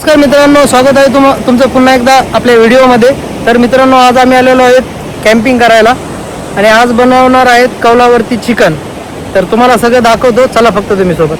नमस्कार मित्रांनो, स्वागत आहे तुमचं पुन्हा एकदा आपल्या व्हिडिओमध्ये. तर मित्रांनो, आज आम्ही आलेलो आहोत कॅम्पिंग करायला आणि आज बनवणार आहेत कौलावरती चिकन. तर तुम्हाला सगळं दाखवतो, चला फक्त तुम्ही सोबत.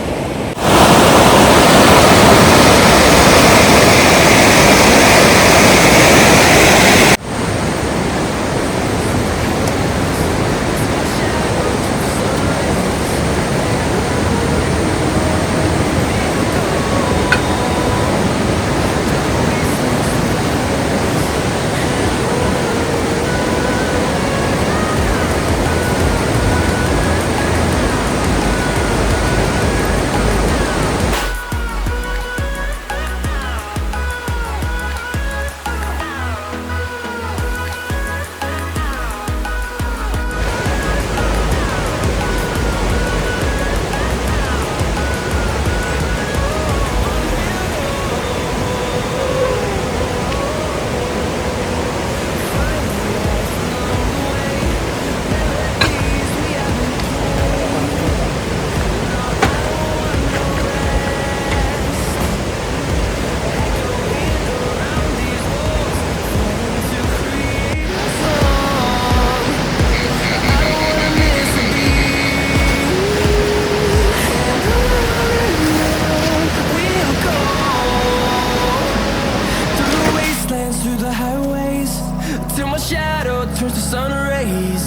Turns to sun rays,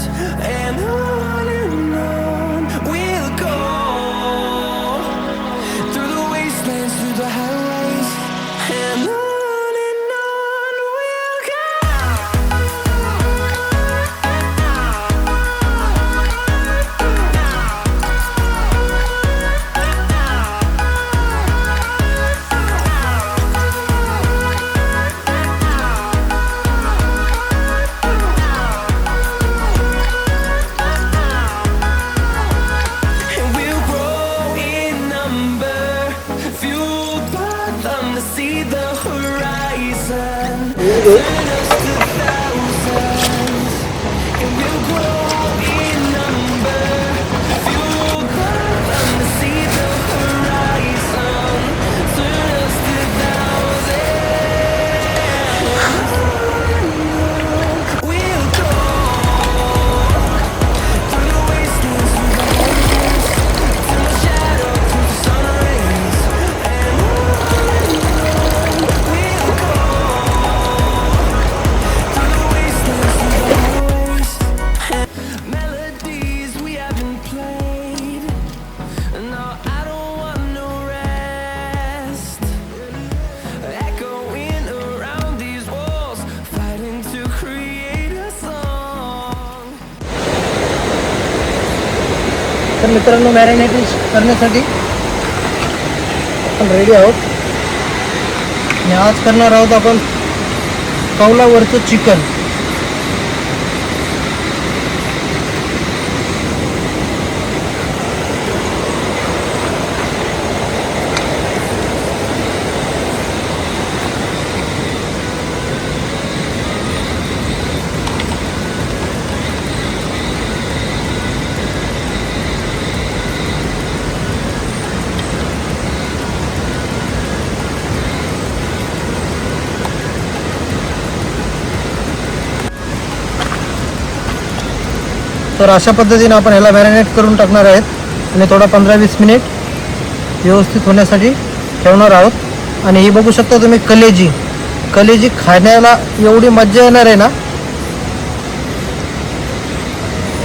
and on we'll go through the wastelands, through the highways, and on we'll go. See the horizon, turn us to thousands, and we'll grow in number. Fueled by them to see the horizon, turn us to thousands. We'll go through the wastelands, through the highways, till the shadow turns to sun rays, and melodies we haven't played. No, I don't want no rest. Echoing around these walls, fighting to create a song. तर मित्रांनो, मॅरिनेटिंग करण्यासाठी आपण ready आहोत आणि आज करणार आहोत आपण कौलावरचं चिकन. तर अशा पद्धतीने आपण ह्याला मॅरिनेट करून टाकणार आहेत आणि थोडा 15-20 मिनिट व्यवस्थित होण्यासाठी ठेवणार आहोत. आणि ही बघू शकता तुम्ही कलेजी खाण्याला एवढी मजा येणार आहे ना.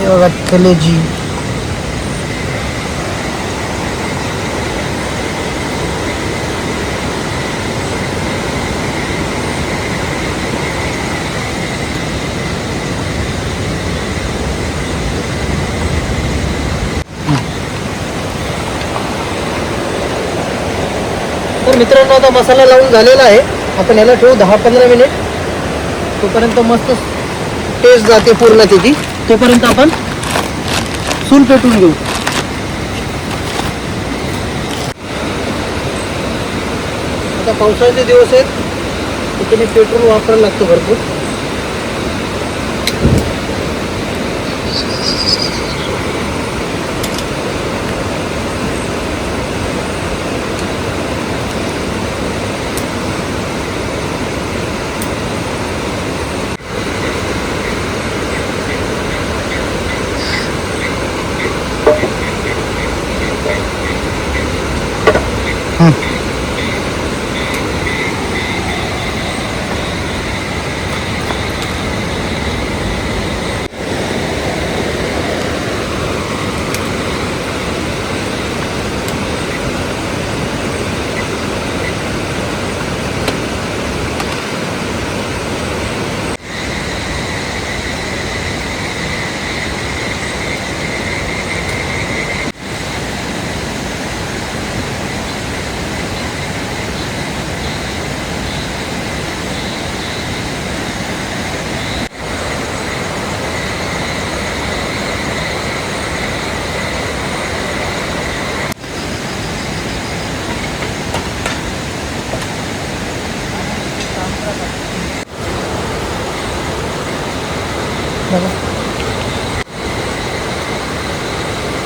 हे बघा कलेजी. तर मित्रांनो, आता मसाला लावून झालेला आहे. आपण याला ठेवू 10-15 मिनिट. तोपर्यंत मस्त टेस्ट जाते पूर्ण त्याची. तोपर्यंत आपण चूल पेटून घेऊ. आता पावसाळ्याचे दिवस आहेत, त्याच्याने पेट्रोल वापरायला लागतो भरपूर.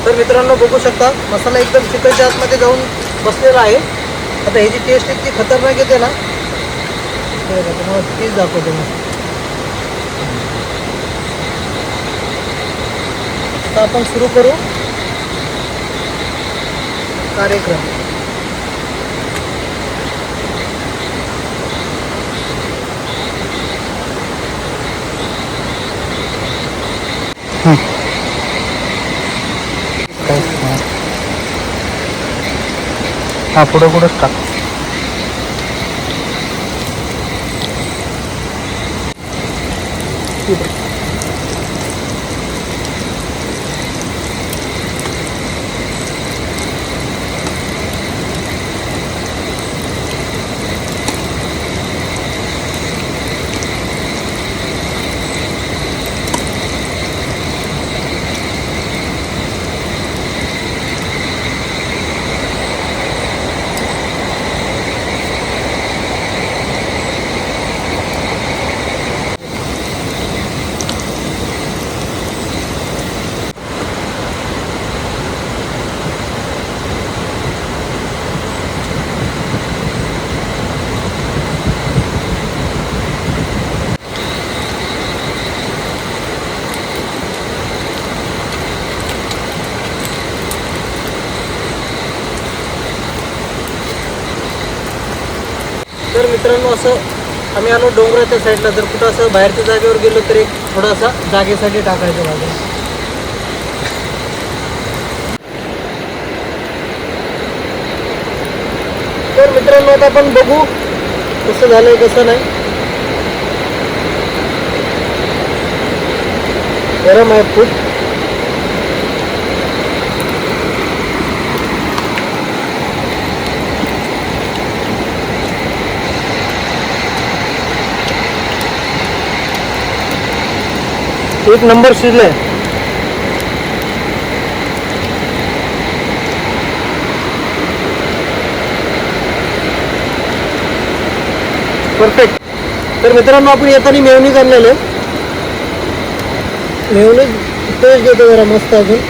तर मित्रांनो बघू शकता मसाला एकदम चिकनच्या आतमध्ये जाऊन बसलेला आहे. आता ह्याची टेस्ट इतकी खतरनाक येते ना. हे बघा तुम्हाला पीस दाखवतो मी. आता आपण सुरू करू कार्यक्रम. हा पुढं पुढंच टाक. तर मित्रांनो असं आम्ही आलो डोंगराच्या साईडला. जर कुठं असं बाहेरच्या जागेवर गेलो तर एक थोडासा जागेसाठी टाकायचं बाजूला. तर मित्रांनो आता आपण बघू कसं झालंय कसं नाही. गरम आहे खूप. एक नंबर शिजलाय. परफेक्ट. तर मित्रांनो आपण येताना मेयोनीज आणलेलं. मेयोनीज टेस्ट देतो जरा मस्त अजून.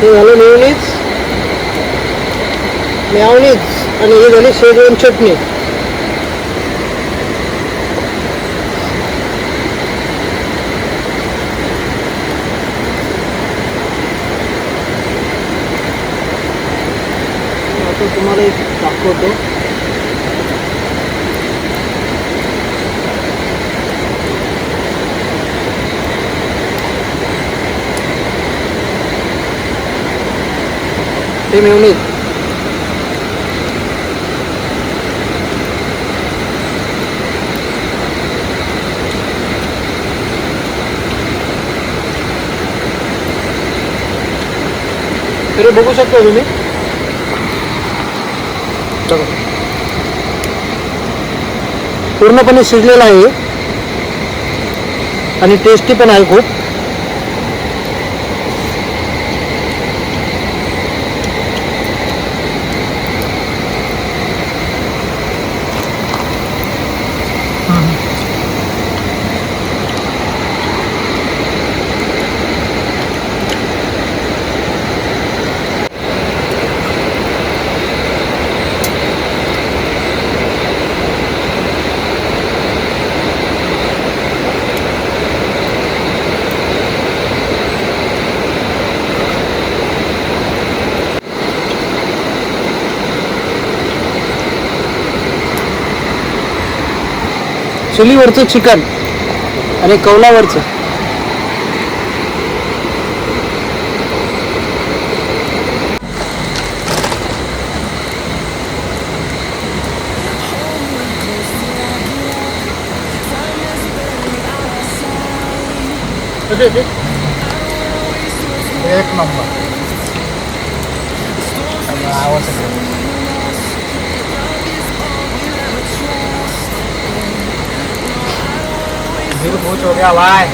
हे झालं मेयोनीज आणि हे झाली शेजवान चटणी. तुम्हाला एक दाखवतो. हे मेयोनीज तरी बघू शकता तुम्ही. पूर्णपणे शिजलेला आहे आणि टेस्टी पण आहे खूप. चुलीवरचं चिकन आणि कौलावरचं. एक नंबर. आवडतं. दिल खुश हो गया भाई.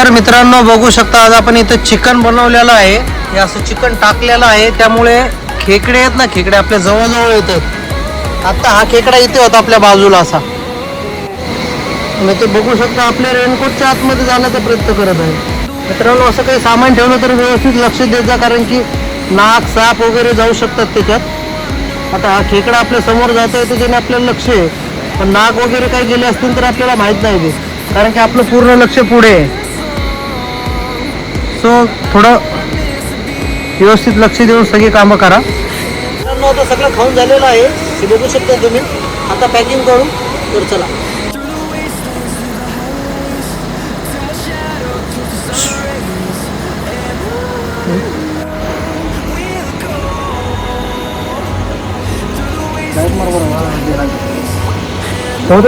तर मित्रांनो बघू शकता आज आपण इथं चिकन बनवलेलं आहे. हे असं चिकन टाकलेलं आहे, त्यामुळे खेकडे आहेत ना, खेकडे आपल्या जवळजवळ येतात. आता हा खेकडा इथे होता आपल्या बाजूला असा, आणि ते बघू शकता आपल्या रेनकोटच्या आतमध्ये जाण्याचा प्रयत्न करत आहे. मित्रांनो असं काही सामान ठेवलं तर व्यवस्थित लक्ष देत जा, कारण की नाक साप वगैरे जाऊ शकतात त्याच्यात. आता हा खेकडा आपल्या समोर जातोय त्याच्याने आपल्याला लक्ष आहे, पण नाक वगैरे काही गेले असतील तर आपल्याला माहीत नाही ते, कारण की आपलं पूर्ण लक्ष पुढे आहे. सो थोडं व्यवस्थित लक्ष देऊन सगळी कामं करा. मित्रांनो आता सगळं खाऊन झालेलं आहे, हे बघू शकता तुम्ही. आता पॅकिंग करू तर चला.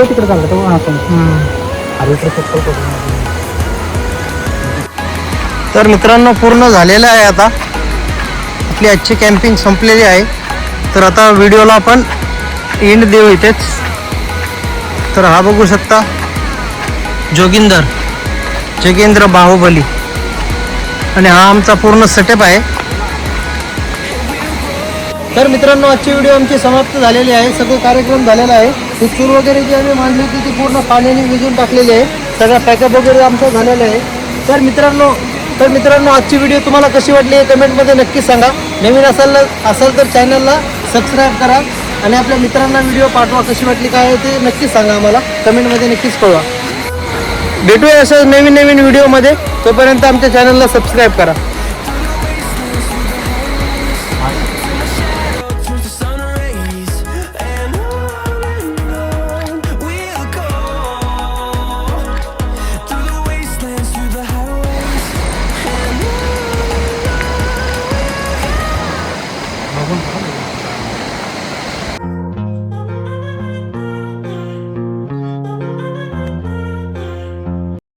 तिकडे तर मित्रांनो पूर्ण झालेलं आहे. आता आपली आजची कॅम्पिंग संपलेली आहे. तर आता व्हिडिओला आपण एंड देऊ इथेच. तर हा बघू शकता जोगेंद्र बाहुबली, आणि हा आमचा पूर्ण सेटअप आहे. तर मित्रांनो आजची व्हिडिओ आमची समाप्त झालेली आहे. सगळं कार्यक्रम झालेला आहे. ही चूल वगैरे जी आम्ही मांडली होती ती पूर्ण पाण्याने विजून टाकलेली आहे. सगळा पॅकअप वगैरे आमचा झालेला आहे. तर मित्रांनो आजची व्हिडिओ तुम्हाला कशी वाटली हे कमेंटमध्ये नक्की सांगा. नवीन असाल तर चॅनलला सबस्क्राईब करा, आणि आपल्या मित्रांना व्हिडिओ पाठवा. कशी वाटली काय आहे ते नक्की सांगा, आम्हाला कमेंटमध्ये नक्कीच कळवा. भेटूया असं नवीन व्हिडिओमध्ये. तोपर्यंत आमच्या चॅनलला सबस्क्राईब करा.